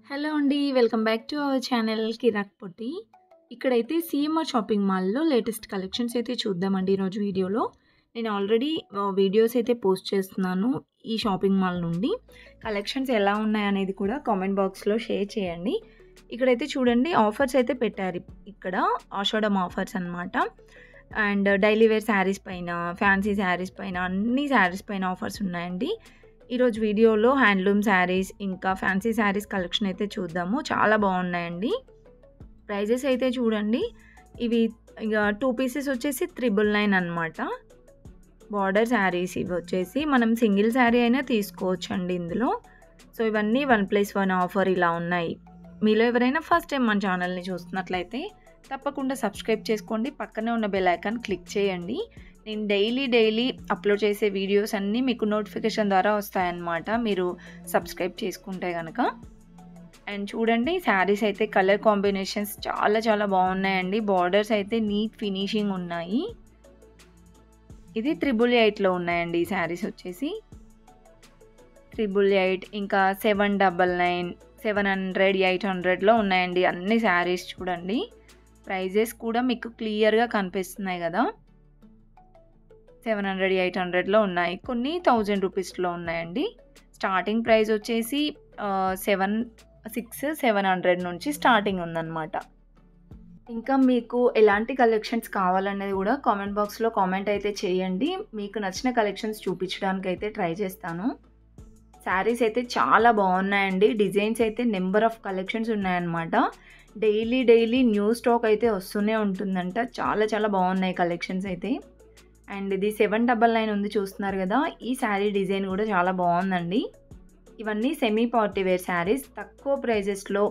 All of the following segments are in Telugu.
హలో అండి. Welcome back to our channel Kiraak Potti. ఇక్కడైతే సీఎంఆర్ షాపింగ్ మాల్‌లో లేటెస్ట్ కలెక్షన్స్ అయితే చూద్దామండి ఈరోజు వీడియోలో. నేను ఆల్రెడీ వీడియోస్ అయితే పోస్ట్ చేస్తున్నాను ఈ షాపింగ్ మాల్ నుండి. కలెక్షన్స్ ఎలా ఉన్నాయనేది కూడా కామెంట్ బాక్స్‌లో షేర్ చేయండి. ఇక్కడైతే చూడండి ఆఫర్స్ అయితే పెట్టారు ఇక్కడ. ఆషాఢం ఆఫర్స్ అన్నమాట. అండ్ డైలీ వేర్ శారీస్ పైన, ఫ్యాన్సీ శారీస్ పైన, అన్ని శారీస్ పైన ఆఫర్స్ ఉన్నాయండి. ఈరోజు వీడియోలో హ్యాండ్లూమ్ శారీస్ ఇంకా ఫ్యాన్సీ శారీస్ కలెక్షన్ అయితే చూద్దాము. చాలా బాగున్నాయండి. ప్రైజెస్ అయితే చూడండి. ఇవి ఇక 2 పీసెస్ వచ్చేసి 999 అనమాట. బార్డర్ శారీస్ ఇవి వచ్చేసి మనం సింగిల్ శారీ అయినా తీసుకోవచ్చండి ఇందులో. సో ఇవన్నీ 1+1 ఆఫర్ ఇలా ఉన్నాయి. మీలో ఎవరైనా ఫస్ట్ టైం మన ఛానల్ని చూస్తున్నట్లయితే తప్పకుండా సబ్స్క్రైబ్ చేసుకోండి. పక్కనే ఉన్న బెల్ ఐకాన్ క్లిక్ చేయండి. నేను డైలీ అప్లోడ్ చేసే వీడియోస్ అన్నీ మీకు నోటిఫికేషన్ ద్వారా వస్తాయన్నమాట మీరు సబ్స్క్రైబ్ చేసుకుంటే కనుక. అండ్ చూడండి శారీస్ అయితే కలర్ కాంబినేషన్స్ చాలా బాగున్నాయండి. బార్డర్స్ అయితే నీట్ ఫినిషింగ్ ఉన్నాయి. ఇది 888లో ఉన్నాయండి ఈ శారీస్ వచ్చేసి. 888 ఇంకా 799, 700, 800లో ఉన్నాయండి అన్ని శారీస్ చూడండి. ప్రైజెస్ కూడా మీకు క్లియర్గా కనిపిస్తున్నాయి కదా. 700, 800లో ఉన్నాయి. కొన్ని 1000 రూపీస్లో ఉన్నాయండి. స్టార్టింగ్ ప్రైస్ వచ్చేసి 700 నుంచి స్టార్టింగ్ ఉందన్నమాట. ఇంకా మీకు ఎలాంటి కలెక్షన్స్ కావాలనేది కూడా కామెంట్ బాక్స్లో కామెంట్ అయితే చేయండి. మీకు నచ్చిన కలెక్షన్స్ చూపించడానికి అయితే ట్రై చేస్తాను. శారీస్ అయితే చాలా బాగున్నాయండి. డిజైన్స్ అయితే నెంబర్ ఆఫ్ కలెక్షన్స్ ఉన్నాయన్నమాట. డైలీ న్యూ స్టాక్ అయితే వస్తూనే ఉంటుందంట. చాలా బాగున్నాయి కలెక్షన్స్ అయితే. అండ్ ఇది 799 ఉంది చూస్తున్నారు కదా. ఈ శారీ డిజైన్ కూడా చాలా బాగుందండి. ఇవన్నీ సెమీ పార్టీ వేర్ శారీస్. తక్కువ ప్రైజెస్లో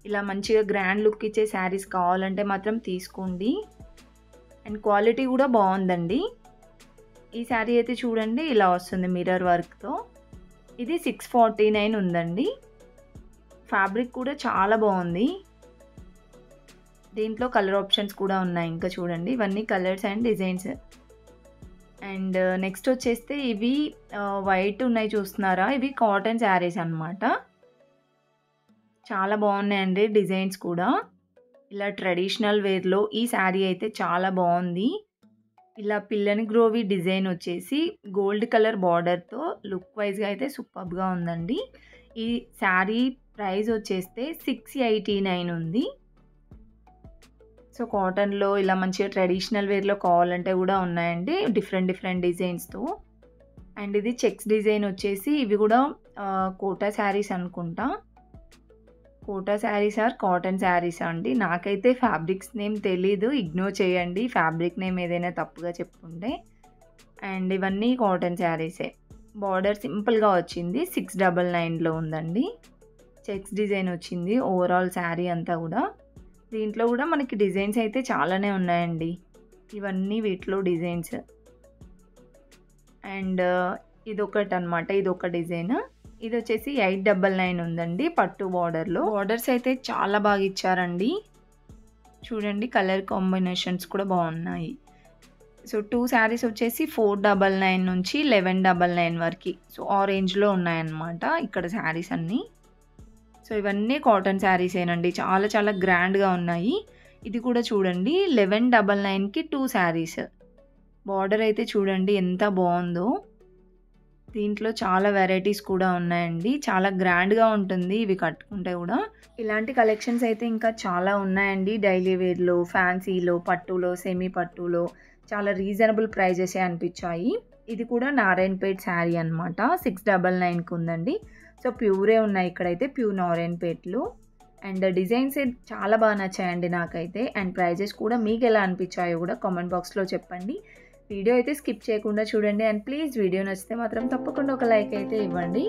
ఇలా మంచిగా గ్రాండ్ లుక్ ఇచ్చే శారీస్ కావాలంటే మాత్రం తీసుకోండి. అండ్ క్వాలిటీ కూడా బాగుందండి. ఈ శారీ అయితే చూడండి ఇలా వస్తుంది మిర్రర్ వర్క్తో. ఇది 649 ఉందండి. ఫ్యాబ్రిక్ కూడా చాలా బాగుంది. దీంట్లో కలర్ ఆప్షన్స్ కూడా ఉన్నాయి. ఇంకా చూడండి ఇవన్నీ colours and designs. And next వచ్చేస్తే ఇవి వైట్ ఉన్నాయి చూస్తున్నారా, ఇవి కాటన్ శారీస్ అన్నమాట. చాలా బాగున్నాయండి డిజైన్స్ కూడా. ఇలా ట్రెడిషనల్ వేర్లో ఈ శారీ అయితే చాలా బాగుంది. ఇలా పిల్లని గ్రోవి డిజైన్ వచ్చేసి గోల్డ్ కలర్ బార్డర్తో లుక్ వైజ్గా అయితే సూపర్గా ఉందండి. ఈ శారీ ప్రైస్ వచ్చేస్తే 689 ఉంది. సో కాటన్లో ఇలా మంచిగా ట్రెడిషనల్ వేర్లో కావాలంటే కూడా ఉన్నాయండి డిఫరెంట్ డిజైన్స్తో. అండ్ ఇది చెక్స్ డిజైన్ వచ్చేసి ఇవి కూడా కోటా శారీస్ అనుకుంటా. కోటా శారీస్ ఆర్ కాటన్ శారీస్ అండి. నాకైతే ఫ్యాబ్రిక్స్ నేమ్ తెలీదు, ఇగ్నోర్ చేయండి ఫ్యాబ్రిక్ నేమ్ ఏదైనా తప్పుగా చెప్పుకుంటే. అండ్ ఇవన్నీ కాటన్ శారీసే. బార్డర్ సింపుల్గా వచ్చింది. 699లో ఉందండి. చెక్స్ డిజైన్ వచ్చింది ఓవరాల్ శారీ అంతా కూడా. దీంట్లో కూడా మనకి డిజైన్స్ అయితే చాలానే ఉన్నాయండి. ఇవన్నీ వీటిలో డిజైన్స్. అండ్ ఇదొకటి అనమాట, ఇదొక డిజైన్. ఇది వచ్చేసి 899 ఉందండి పట్టు బార్డర్లో. బార్డర్స్ అయితే చాలా బాగా ఇచ్చారండి. చూడండి కలర్ కాంబినేషన్స్ కూడా బాగున్నాయి. సో 2 శారీస్ వచ్చేసి 499 నుంచి 1199 వరకు. సో ఆరెంజ్లో ఉన్నాయన్నమాట ఇక్కడ శారీస్ అన్నీ. సో ఇవన్నీ కాటన్ శారీసేనండి. చాలా గ్రాండ్గా ఉన్నాయి. ఇది కూడా చూడండి 1199కి 2 శారీస్. బార్డర్ అయితే చూడండి ఎంత బాగుందో. దీంట్లో చాలా వెరైటీస్ కూడా ఉన్నాయండి. చాలా గ్రాండ్గా ఉంటుంది ఇవి కట్టుకుంటే కూడా. ఇలాంటి కలెక్షన్స్ అయితే ఇంకా చాలా ఉన్నాయండి. డైలీ వేర్లో, ఫ్యాన్సీలో, పట్టులో, సెమీ పట్టులో చాలా రీజనబుల్ ప్రైజెసే అనిపించాయి. ఇది కూడా నారాయణపేట్ శారీ అనమాట. 699కి ఉందండి. సో ప్యూరే ఉన్నాయి ఇక్కడైతే, ప్యూర్ నారాయణపేట్లు. అండ్ డిజైన్స్ చాలా బాగా నచ్చాయండి నాకైతే. అండ్ ప్రైజెస్ కూడా మీకు ఎలా అనిపించాయో కూడా కామెంట్ బాక్స్లో చెప్పండి. వీడియో అయితే స్కిప్ చేయకుండా చూడండి. అండ్ ప్లీజ్ వీడియో నచ్చితే మాత్రం తప్పకుండా ఒక లైక్ అయితే ఇవ్వండి.